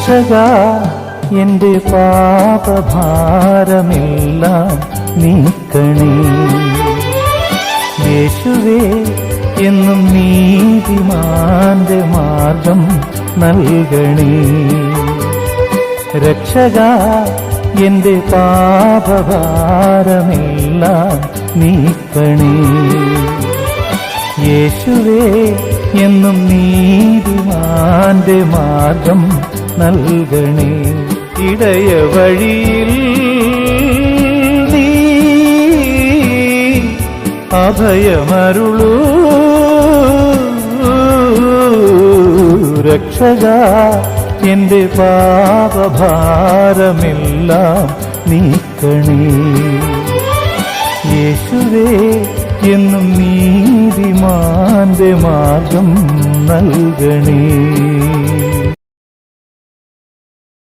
രക്ഷകാ എന്റെ പാപഭാരമെല്ലാം നീക്കണേ. യേശുവേ എന്നും നീതിമാന്റെ മാർഗം നൽകണേ. രക്ഷകാ എന്റെ പാപഭാരമെല്ലാം നീക്കണേ. യേശുവേ എന്നും നീതിമാന്റെ മാർഗം നൽകണേ. ഇടയ വഴിയിൽ നീ അഭയമരുളൂ. രക്ഷകാ എന്റെ പാപഭാരമെല്ലാം നീക്കണേ. യേശുവേ എന്നും നീതിമാന്റെ മാർഗം നൽകണേ.